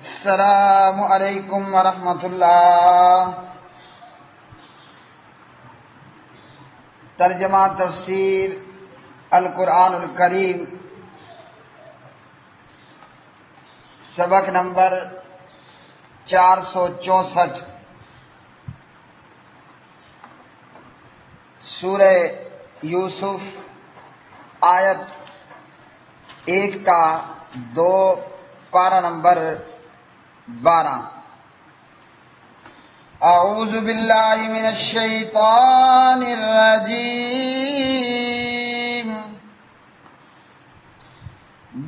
السلام علیکم ورحمۃ اللہ۔ ترجمہ تفسیر القرآن الکریم، سبق نمبر 464، سورہ یوسف، آیت 1 تا 2، پارہ نمبر 12۔ اعوذ باللہ من الشیطان الرجیم،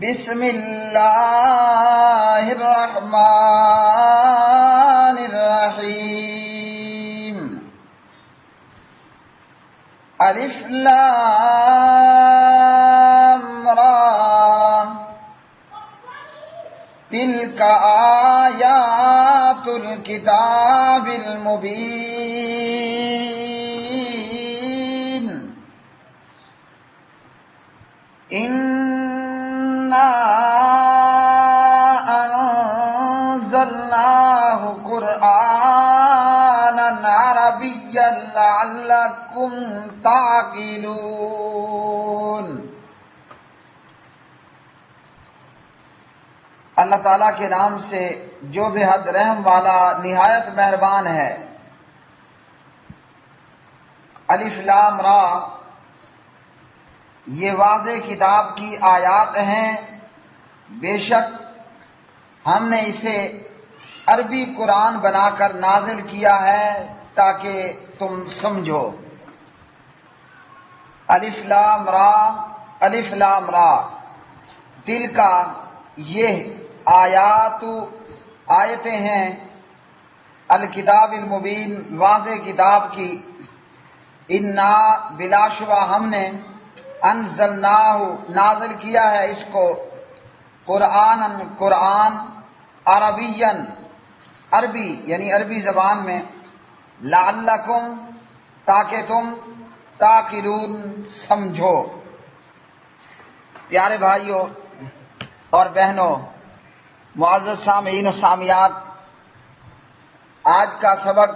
بسم اللہ الرحمن الرحیم۔ الف لام را، تلک آیات الکتاب المبین، انا انزلناہ قرآنا عربیا لعلکم تعقلون۔ اللہ تعالیٰ کے نام سے جو بے حد رحم والا نہایت مہربان ہے۔ الف لام را، یہ واضح کتاب کی آیات ہیں، بے شک ہم نے اسے عربی قرآن بنا کر نازل کیا ہے تاکہ تم سمجھو۔ الف لام را، الف لام را، دل کا یہ آیتیں ہیں الکتاب المبین، واضح کتاب کی۔ انا، بلا شبہ ہم نے، انزلناہ، نازل کیا ہے اس کو، قرآن، عربین، عربی یعنی عربی زبان میں، لعلکم، تاکہ تم، تعقلون، سمجھو۔ پیارے بھائیوں اور بہنوں، معزز سامعین و سامعات، آج کا سبق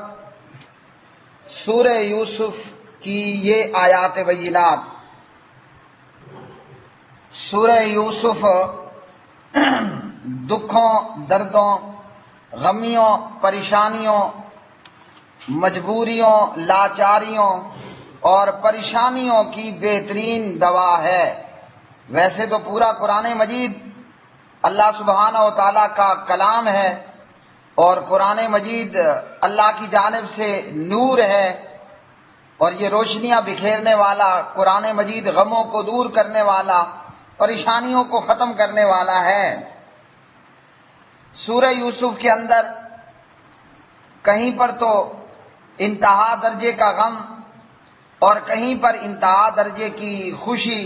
سورہ یوسف کی یہ آیات بینات۔ سورہ یوسف دکھوں، دردوں، غمیوں، پریشانیوں، مجبوریوں، لاچاریوں اور پریشانیوں کی بہترین دوا ہے۔ ویسے تو پورا قرآن مجید اللہ سبحانہ و تعالیٰ کا کلام ہے، اور قرآن مجید اللہ کی جانب سے نور ہے، اور یہ روشنیاں بکھیرنے والا قرآن مجید غموں کو دور کرنے والا، پریشانیوں کو ختم کرنے والا ہے۔ سورہ یوسف کے اندر کہیں پر تو انتہا درجے کا غم، اور کہیں پر انتہا درجے کی خوشی،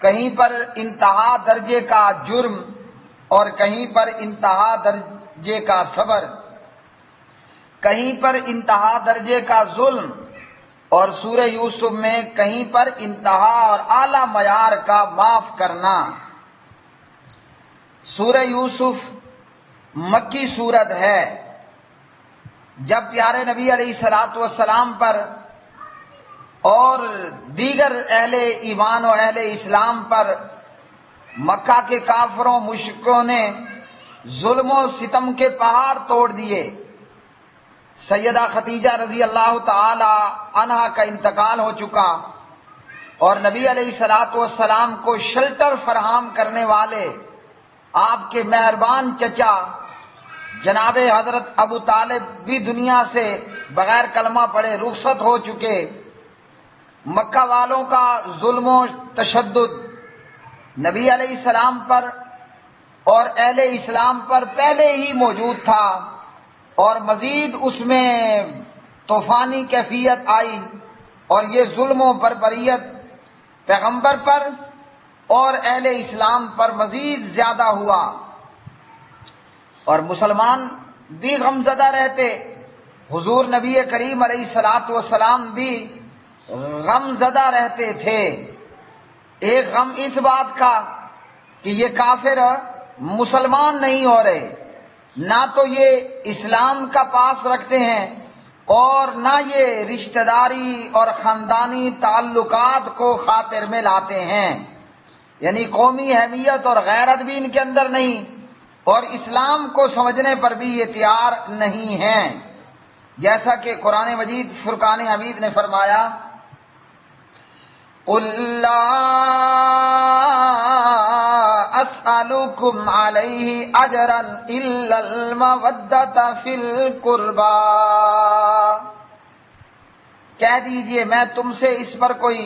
کہیں پر انتہا درجے کا جرم، اور کہیں پر انتہا درجے کا صبر، کہیں پر انتہا درجے کا ظلم، اور سورہ یوسف میں کہیں پر انتہا اور اعلیٰ معیار کا معاف کرنا۔ سورہ یوسف مکی سورت ہے۔ جب پیارے نبی علیہ الصلوۃ والسلام پر اور دیگر اہل ایمان و اہل اسلام پر مکہ کے کافروں مشرکوں نے ظلم و ستم کے پہاڑ توڑ دیے، سیدہ خدیجہ رضی اللہ تعالی عنہا کا انتقال ہو چکا، اور نبی علیہ الصلوۃ والسلام کو شیلٹر فراہم کرنے والے آپ کے مہربان چچا جناب حضرت ابو طالب بھی دنیا سے بغیر کلمہ پڑھے رخصت ہو چکے۔ مکہ والوں کا ظلم و تشدد نبی علیہ السلام پر اور اہل اسلام پر پہلے ہی موجود تھا، اور مزید اس میں طوفانی کیفیت آئی، اور یہ ظلم و بربریت پیغمبر پر اور اہل اسلام پر مزید زیادہ ہوا، اور مسلمان بھی غمزدہ رہتے، حضور نبی کریم علیہ الصلوۃ والسلام بھی غم زدہ رہتے تھے۔ ایک غم اس بات کا کہ یہ کافر مسلمان نہیں ہو رہے، نہ تو یہ اسلام کا پاس رکھتے ہیں اور نہ یہ رشتہ داری اور خاندانی تعلقات کو خاطر میں لاتے ہیں، یعنی قومی اہمیت اور غیرت بھی ان کے اندر نہیں، اور اسلام کو سمجھنے پر بھی یہ تیار نہیں ہیں، جیسا کہ قرآن مجید فرقان حمید نے فرمایا قُل لَّا أَسْأَلُكُمْ عَلَيْهِ أَجْرًا إِلَّا الْمَوَدَّةَ فِي الْقُرْبَى، کہہ دیجئے میں تم سے اس پر کوئی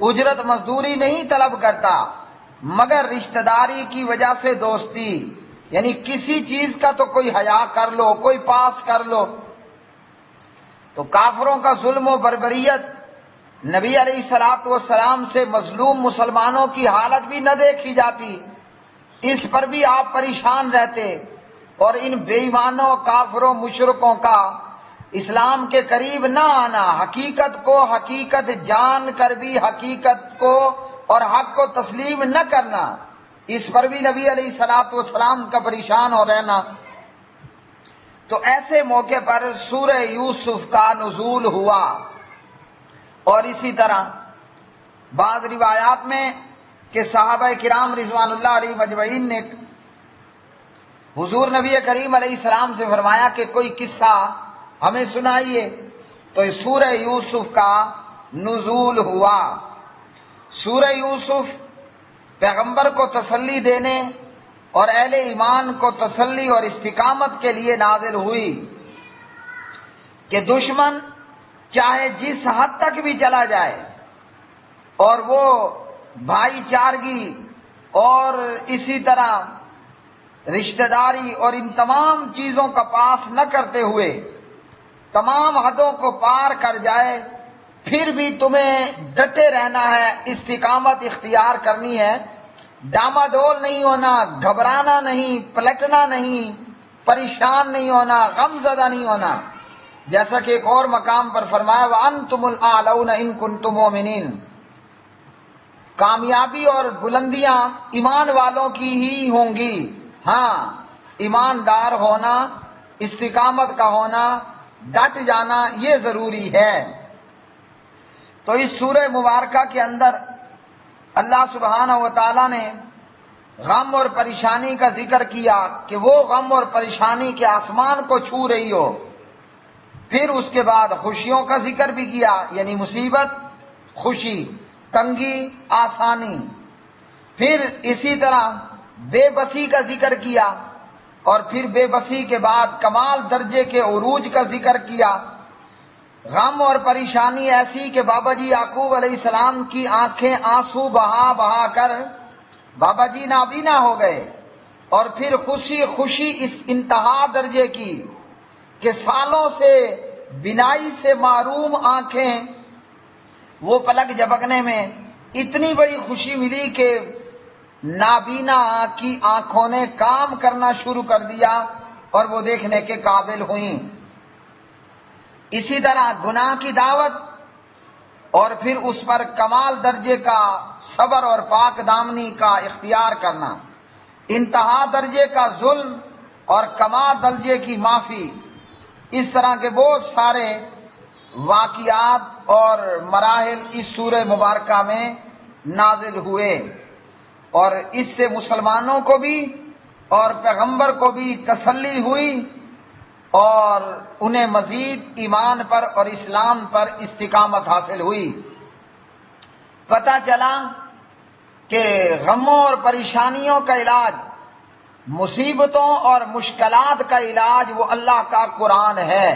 اجرت مزدوری نہیں طلب کرتا مگر رشتہ داری کی وجہ سے دوستی، یعنی کسی چیز کا تو کوئی حیا کر لو، کوئی پاس کر لو۔ تو کافروں کا ظلم و بربریت، نبی علیہ الصلوۃ والسلام سے مظلوم مسلمانوں کی حالت بھی نہ دیکھی جاتی، اس پر بھی آپ پریشان رہتے، اور ان بے ایمانوں کافروں مشرکوں کا اسلام کے قریب نہ آنا، حقیقت کو حقیقت جان کر بھی حقیقت کو اور حق کو تسلیم نہ کرنا، اس پر بھی نبی علیہ الصلوۃ والسلام کا پریشان ہو رہنا۔ تو ایسے موقع پر سورہ یوسف کا نزول ہوا، اور اسی طرح بعض روایات میں کہ صحابہ کرام رضوان اللہ علیہ مجمعین نے حضور نبی کریم علیہ السلام سے فرمایا کہ کوئی قصہ ہمیں سنائیے، تو سورہ یوسف کا نزول ہوا۔ سورہ یوسف پیغمبر کو تسلی دینے اور اہل ایمان کو تسلی اور استقامت کے لیے نازل ہوئی کہ دشمن چاہے جس حد تک بھی چلا جائے اور وہ بھائی چارگی اور اسی طرح رشتہ داری اور ان تمام چیزوں کا پاس نہ کرتے ہوئے تمام حدوں کو پار کر جائے، پھر بھی تمہیں ڈٹے رہنا ہے، استقامت اختیار کرنی ہے، ڈاماڈول نہیں ہونا، گھبرانا نہیں، پلٹنا نہیں، پریشان نہیں ہونا، غم زدہ نہیں ہونا، جیسا کہ ایک اور مقام پر فرمایا وَأَنْتُمُ الْأَعْلَوْنَ إِن كُنتُم مُؤْمِنِينَ، کامیابی اور بلندیاں ایمان والوں کی ہی ہوں گی، ہاں ایماندار ہونا، استقامت کا ہونا، ڈٹ جانا یہ ضروری ہے۔ تو اس سورہ مبارکہ کے اندر اللہ سبحانہ و تعالیٰ نے غم اور پریشانی کا ذکر کیا کہ وہ غم اور پریشانی کے آسمان کو چھو رہی ہو، پھر اس کے بعد خوشیوں کا ذکر بھی کیا، یعنی مصیبت خوشی، تنگی آسانی، پھر اسی طرح بے بسی کا ذکر کیا، اور پھر بے بسی کے بعد کمال درجے کے عروج کا ذکر کیا۔ غم اور پریشانی ایسی کہ بابا جی یعقوب علیہ السلام کی آنکھیں آنسو بہا بہا کر بابا جی نابینا ہو گئے، اور پھر خوشی خوشی اس انتہا درجے کی کہ سالوں سے بینائی سے محروم آنکھیں وہ پلک جھپکنے میں اتنی بڑی خوشی ملی کہ نابینا کی آنکھوں نے کام کرنا شروع کر دیا اور وہ دیکھنے کے قابل ہوئیں۔ اسی طرح گناہ کی دعوت اور پھر اس پر کمال درجے کا صبر اور پاک دامنی کا اختیار کرنا، انتہا درجے کا ظلم اور کمال درجے کی معافی، اس طرح کے بہت سارے واقعات اور مراحل اس سورہ مبارکہ میں نازل ہوئے، اور اس سے مسلمانوں کو بھی اور پیغمبر کو بھی تسلی ہوئی اور انہیں مزید ایمان پر اور اسلام پر استقامت حاصل ہوئی۔ پتہ چلا کہ غموں اور پریشانیوں کا علاج، مصیبتوں اور مشکلات کا علاج وہ اللہ کا قرآن ہے۔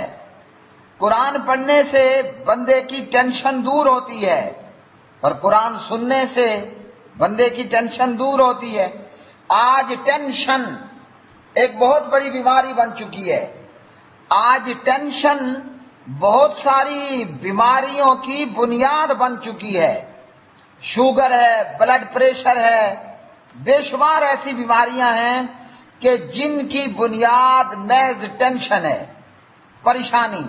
قرآن پڑھنے سے بندے کی ٹینشن دور ہوتی ہے، اور قرآن سننے سے بندے کی ٹینشن دور ہوتی ہے۔ آج ٹینشن ایک بہت بڑی بیماری بن چکی ہے، آج ٹینشن بہت ساری بیماریوں کی بنیاد بن چکی ہے، شوگر ہے، بلڈ پریشر ہے، بے شمار ایسی بیماریاں ہیں کہ جن کی بنیاد محض ٹینشن ہے، پریشانی۔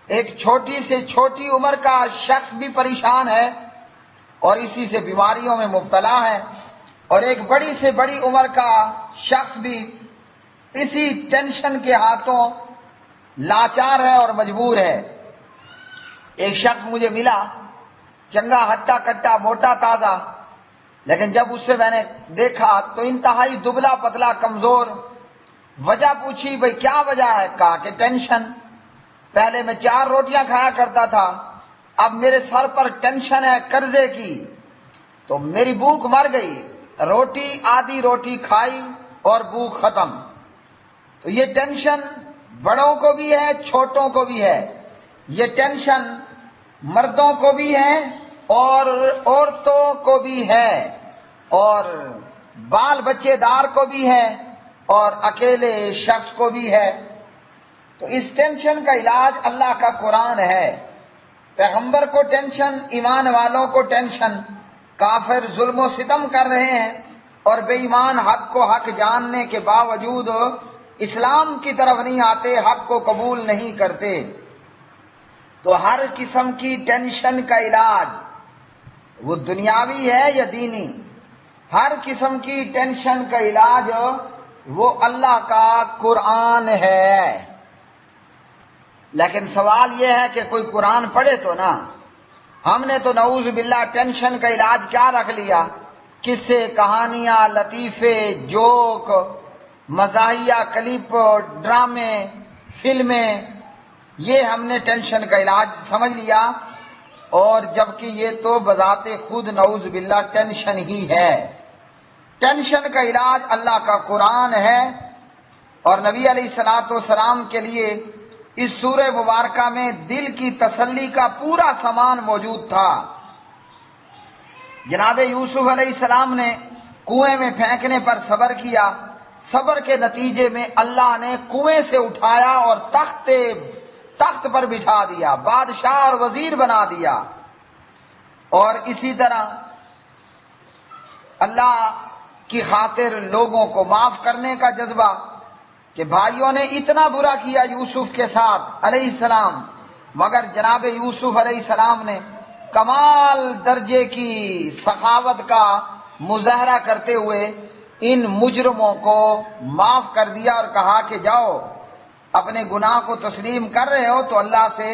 ایک چھوٹی سے چھوٹی عمر کا شخص بھی پریشان ہے اور اسی سے بیماریوں میں مبتلا ہے، اور ایک بڑی سے بڑی عمر کا شخص بھی اسی ٹینشن کے ہاتھوں لاچار ہے اور مجبور ہے۔ ایک شخص مجھے ملا، چنگا ہٹا کٹا موٹا تازہ، لیکن جب اس سے میں نے دیکھا تو انتہائی دبلا پتلا کمزور۔ وجہ پوچھی، بھئی کیا وجہ ہے؟ کہا کہ ٹینشن، پہلے میں 4 روٹیاں کھایا کرتا تھا، اب میرے سر پر ٹینشن ہے قرضے کی، تو میری بھوک مر گئی، روٹی آدھی روٹی کھائی اور بھوک ختم۔ تو یہ ٹینشن بڑوں کو بھی ہے چھوٹوں کو بھی ہے، یہ ٹینشن مردوں کو بھی ہے اور عورتوں کو بھی ہے، اور بال بچے دار کو بھی ہے اور اکیلے شخص کو بھی ہے۔ تو اس ٹینشن کا علاج اللہ کا قرآن ہے۔ پیغمبر کو ٹینشن، ایمان والوں کو ٹینشن، کافر ظلم و ستم کر رہے ہیں اور بے ایمان حق کو حق جاننے کے باوجود اسلام کی طرف نہیں آتے، حق کو قبول نہیں کرتے۔ تو ہر قسم کی ٹینشن کا علاج وہ دنیاوی ہے یا دینی، ہر قسم کی ٹینشن کا علاج وہ اللہ کا قرآن ہے۔ لیکن سوال یہ ہے کہ کوئی قرآن پڑھے تو نا، ہم نے تو نعوذ باللہ ٹینشن کا علاج کیا رکھ لیا؟ قصے، کہانیاں، لطیفے، جوک، مزاحیہ کلپ، ڈرامے، فلمیں، یہ ہم نے ٹینشن کا علاج سمجھ لیا، اور جبکہ یہ تو بذات خود نعوذ باللہ ٹینشن ہی ہے۔ ٹینشن کا علاج اللہ کا قرآن ہے، اور نبی علیہ الصلوۃ والسلام کے لیے اس سورہ مبارکہ میں دل کی تسلی کا پورا سامان موجود تھا۔ جناب یوسف علیہ السلام نے کنویں میں پھینکنے پر صبر کیا، صبر کے نتیجے میں اللہ نے کنویں سے اٹھایا اور تخت پر بٹھا دیا، بادشاہ اور وزیر بنا دیا۔ اور اسی طرح اللہ کی خاطر لوگوں کو معاف کرنے کا جذبہ، کہ بھائیوں نے اتنا برا کیا یوسف کے ساتھ علیہ السلام، مگر جناب یوسف علیہ السلام نے کمال درجے کی سخاوت کا مظاہرہ کرتے ہوئے ان مجرموں کو معاف کر دیا اور کہا کہ جاؤ، اپنے گناہ کو تسلیم کر رہے ہو تو اللہ سے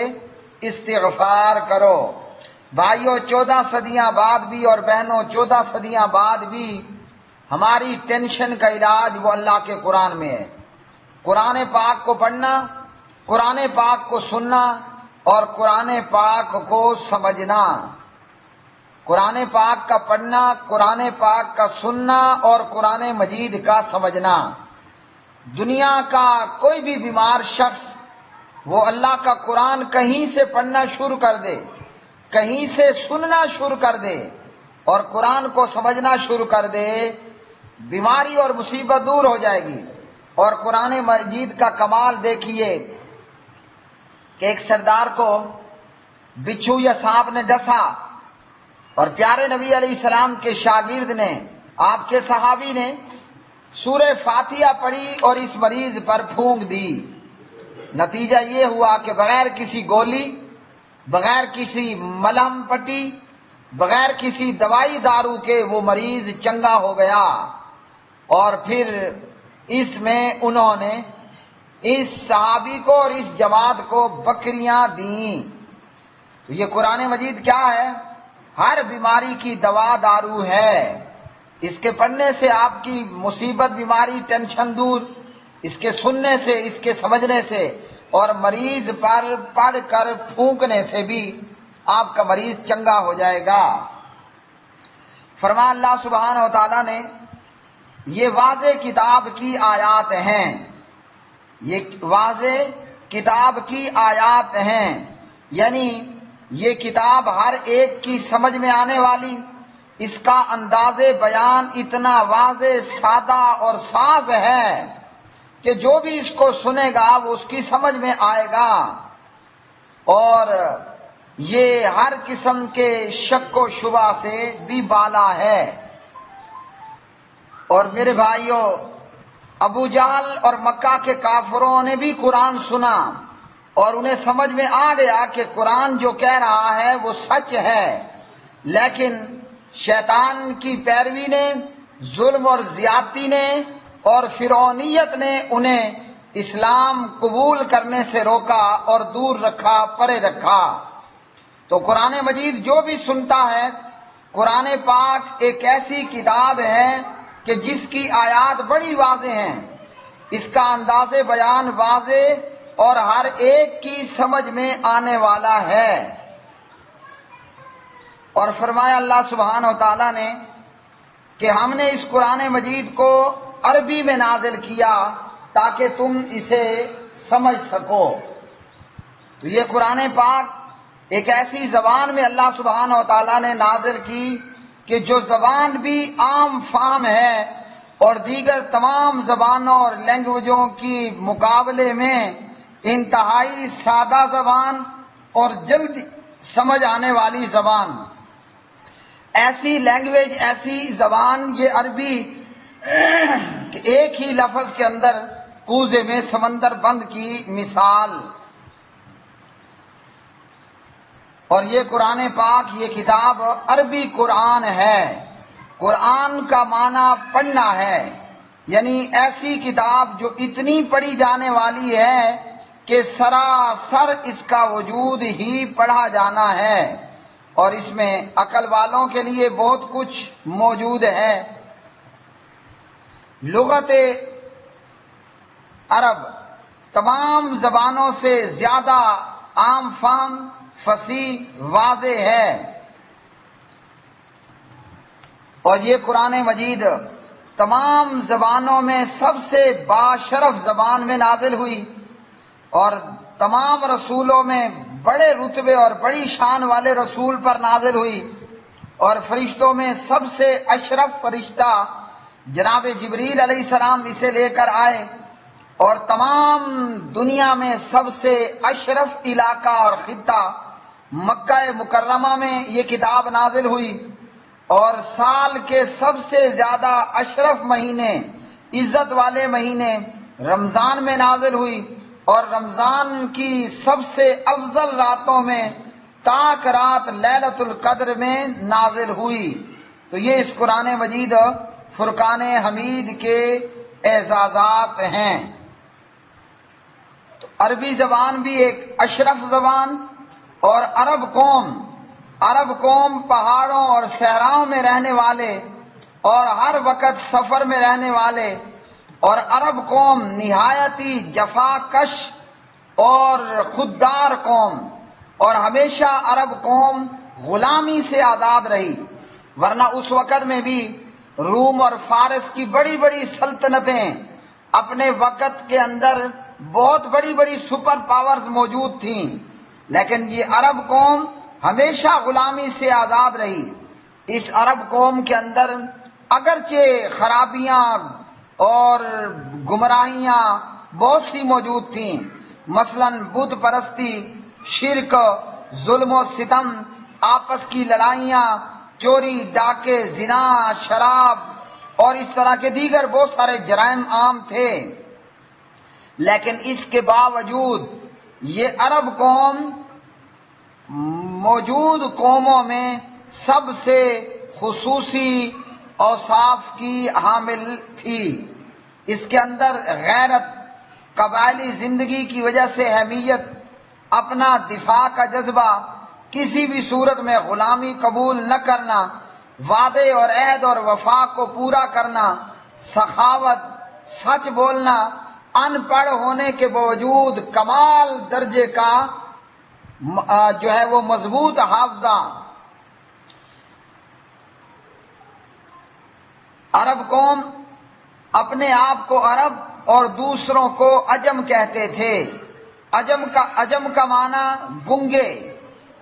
استغفار کرو۔ بھائیوں، 14 صدیاں بعد بھی اور بہنوں 14 صدیاں بعد بھی ہماری ٹینشن کا علاج وہ اللہ کے قرآن میں ہے۔ قرآن پاک کو پڑھنا، قرآن پاک کو سننا اور قرآن پاک کو سمجھنا، قرآن پاک کا پڑھنا، قرآن پاک کا سننا اور قرآن مجید کا سمجھنا۔ دنیا کا کوئی بھی بیمار شخص وہ اللہ کا قرآن کہیں سے پڑھنا شروع کر دے، کہیں سے سننا شروع کر دے اور قرآن کو سمجھنا شروع کر دے، بیماری اور مصیبت دور ہو جائے گی۔ اور قرآن مجید کا کمال دیکھیے کہ ایک سردار کو بچھو یا سانپ نے ڈسا، اور پیارے نبی علیہ السلام کے شاگرد نے، آپ کے صحابی نے سورہ فاتحہ پڑھی اور اس مریض پر پھونک دی۔ نتیجہ یہ ہوا کہ بغیر کسی گولی، بغیر کسی ملہم پٹی، بغیر کسی دوائی دارو کے وہ مریض چنگا ہو گیا۔ اور پھر اس میں انہوں نے اس صحابی کو اور اس جماعت کو بکریاں دیں۔ تو یہ قرآن مجید کیا ہے؟ ہر بیماری کی دوا دارو ہے۔ اس کے پڑھنے سے آپ کی مصیبت، بیماری، ٹینشن دور، اس کے سننے سے، اس کے سمجھنے سے، اور مریض پر پڑھ کر پھونکنے سے بھی آپ کا مریض چنگا ہو جائے گا۔ فرمان اللہ سبحانہ و تعالیٰ نے یہ واضح کتاب کی آیات ہیں، یہ واضح کتاب کی آیات ہیں، یعنی یہ کتاب ہر ایک کی سمجھ میں آنے والی، اس کا انداز بیان اتنا واضح، سادہ اور صاف ہے کہ جو بھی اس کو سنے گا وہ اس کی سمجھ میں آئے گا، اور یہ ہر قسم کے شک و شبہ سے بھی بالا ہے۔ اور میرے بھائیوں، ابو جہل اور مکہ کے کافروں نے بھی قرآن سنا اور انہیں سمجھ میں آ گیا کہ قرآن جو کہہ رہا ہے وہ سچ ہے، لیکن شیطان کی پیروی نے، ظلم اور زیادتی نے اور فرعونیت نے انہیں اسلام قبول کرنے سے روکا اور دور رکھا، پرے رکھا۔ تو قرآن مجید جو بھی سنتا ہے، قرآن پاک ایک ایسی کتاب ہے کہ جس کی آیات بڑی واضح ہیں، اس کا انداز بیان واضح اور ہر ایک کی سمجھ میں آنے والا ہے۔ اور فرمایا اللہ سبحانہ و تعالیٰ نے کہ ہم نے اس قرآن مجید کو عربی میں نازل کیا تاکہ تم اسے سمجھ سکو۔ تو یہ قرآن پاک ایک ایسی زبان میں اللہ سبحانہ و تعالیٰ نے نازل کی کہ جو زبان بھی عام فہم ہے اور دیگر تمام زبانوں اور لینگویجوں کی مقابلے میں انتہائی سادہ زبان اور جلدی سمجھ آنے والی زبان۔ ایسی لینگویج، ایسی زبان یہ عربی کہ ایک ہی لفظ کے اندر کوزے میں سمندر بند کی مثال۔ اور یہ قرآن پاک، یہ کتاب عربی قرآن ہے۔ قرآن کا معنی پڑھنا ہے، یعنی ایسی کتاب جو اتنی پڑھی جانے والی ہے کہ سراسر اس کا وجود ہی پڑھا جانا ہے، اور اس میں عقل والوں کے لیے بہت کچھ موجود ہے۔ لغت عرب تمام زبانوں سے زیادہ عام فہم، فصیح، واضح ہے۔ اور یہ قرآن مجید تمام زبانوں میں سب سے باشرف زبان میں نازل ہوئی، اور تمام رسولوں میں بڑے رتبے اور بڑی شان والے رسول پر نازل ہوئی، اور فرشتوں میں سب سے اشرف فرشتہ جناب جبریل علیہ السلام اسے لے کر آئے، اور تمام دنیا میں سب سے اشرف علاقہ اور خطہ مکہ مکرمہ میں یہ کتاب نازل ہوئی، اور سال کے سب سے زیادہ اشرف مہینے، عزت والے مہینے رمضان میں نازل ہوئی، اور رمضان کی سب سے افضل راتوں میں تاک رات لیلۃ القدر میں نازل ہوئی۔ تو یہ اس قرآن مجید فرقان حمید کے اعزازات ہیں۔ تو عربی زبان بھی ایک اشرف زبان، اور عرب قوم پہاڑوں اور صحراؤں میں رہنے والے اور ہر وقت سفر میں رہنے والے، اور عرب قوم نہایتی جفا کش اور خوددار قوم، اور ہمیشہ عرب قوم غلامی سے آزاد رہی، ورنہ اس وقت میں بھی روم اور فارس کی بڑی بڑی سلطنتیں اپنے وقت کے اندر بہت بڑی بڑی سپر پاورز موجود تھیں، لیکن یہ عرب قوم ہمیشہ غلامی سے آزاد رہی۔ اس عرب قوم کے اندر اگرچہ خرابیاں اور گمراہیاں بہت سی موجود تھیں، مثلا بت پرستی، شرک، ظلم و ستم، آپس کی لڑائیاں، چوری، ڈاکے، زنا، شراب اور اس طرح کے دیگر بہت سارے جرائم عام تھے، لیکن اس کے باوجود یہ عرب قوم موجود قوموں میں سب سے خصوصی اوصاف کی حامل تھی۔ اس کے اندر غیرت، قبائلی زندگی کی وجہ سے حمیت، اپنا دفاع کا جذبہ، کسی بھی صورت میں غلامی قبول نہ کرنا، وعدے اور عہد اور وفا کو پورا کرنا، سخاوت، سچ بولنا، ان پڑھ ہونے کے باوجود کمال درجے کا جو ہے وہ مضبوط حافظہ۔ عرب قوم اپنے آپ کو عرب اور دوسروں کو عجم کہتے تھے۔ عجم کا معنی گنگے،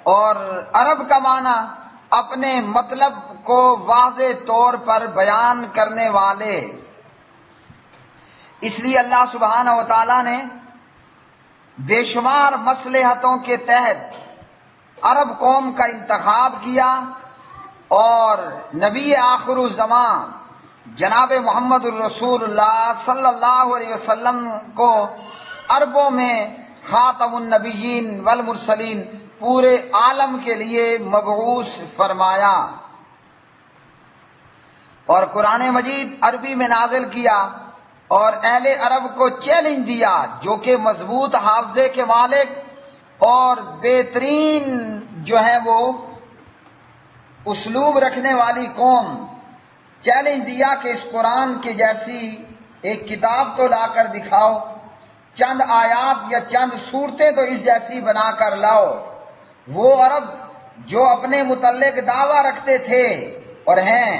اور عرب کا معنی اپنے مطلب کو واضح طور پر بیان کرنے والے۔ اس لیے اللہ سبحانہ و تعالیٰ نے بے شمار مصلحتوں کے تحت عرب قوم کا انتخاب کیا، اور نبی آخر الزمان جناب محمد الرسول اللہ صلی اللہ علیہ وسلم کو عربوں میں خاتم النبیین والمرسلین، پورے عالم کے لیے مبعوث فرمایا، اور قرآن مجید عربی میں نازل کیا، اور اہل عرب کو چیلنج دیا، جو کہ مضبوط حافظے کے مالک اور بہترین جو ہے وہ اسلوب رکھنے والی قوم، چیلنج دیا کہ اس قرآن کے جیسی ایک کتاب تو لا کر دکھاؤ، چند آیات یا چند صورتیں تو اس جیسی بنا کر لاؤ۔ وہ عرب جو اپنے متعلق دعویٰ رکھتے تھے اور ہیں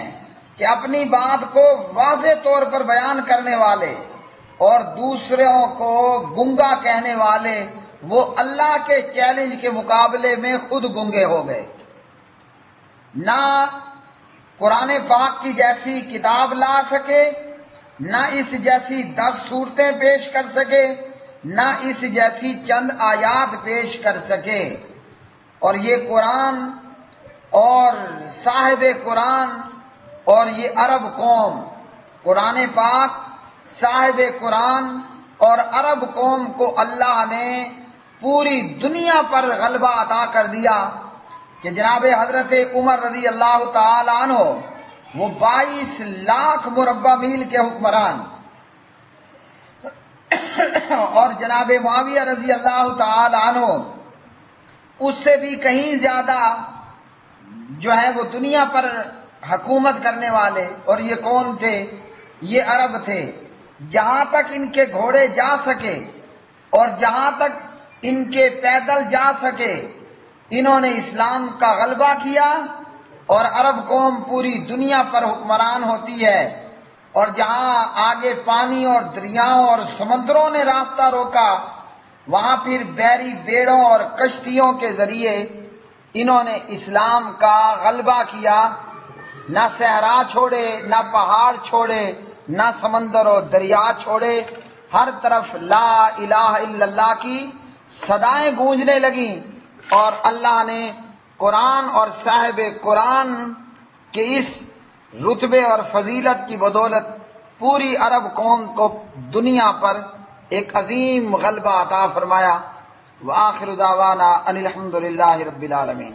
کہ اپنی بات کو واضح طور پر بیان کرنے والے اور دوسروں کو گنگا کہنے والے، وہ اللہ کے چیلنج کے مقابلے میں خود گنگے ہو گئے۔ نہ قرآن پاک کی جیسی کتاب لا سکے، نہ اس جیسی 10 صورتیں پیش کر سکے، نہ اس جیسی چند آیات پیش کر سکے۔ اور یہ قرآن اور صاحب قرآن اور یہ عرب قوم، قرآن پاک، صاحب قرآن اور عرب قوم کو اللہ نے پوری دنیا پر غلبہ عطا کر دیا کہ جناب حضرت عمر رضی اللہ تعالی عنہ وہ 22 لاکھ مربع میل کے حکمران، اور جناب معاویہ رضی اللہ تعالی عنہ اس سے بھی کہیں زیادہ جو ہے وہ دنیا پر حکومت کرنے والے۔ اور یہ کون تھے؟ یہ عرب تھے۔ جہاں تک ان کے گھوڑے جا سکے اور جہاں تک ان کے پیدل جا سکے، انہوں نے اسلام کا غلبہ کیا، اور عرب قوم پوری دنیا پر حکمران ہوتی ہے۔ اور جہاں آگے پانی اور دریاؤں اور سمندروں نے راستہ روکا، وہاں پھر بحری بیڑوں اور کشتیوں کے ذریعے انہوں نے اسلام کا غلبہ کیا۔ نہ صحرا چھوڑے، نہ پہاڑ چھوڑے، نہ سمندر و دریا چھوڑے، ہر طرف لا الہ الا اللہ کی صدائیں گونجنے لگیں، اور اللہ نے قرآن اور صاحب قرآن کے اس رتبے اور فضیلت کی بدولت پوری عرب قوم کو دنیا پر ایک عظیم غلبہ عطا فرمایا۔ وآخر دعوانا ان الحمد للہ رب العالمین۔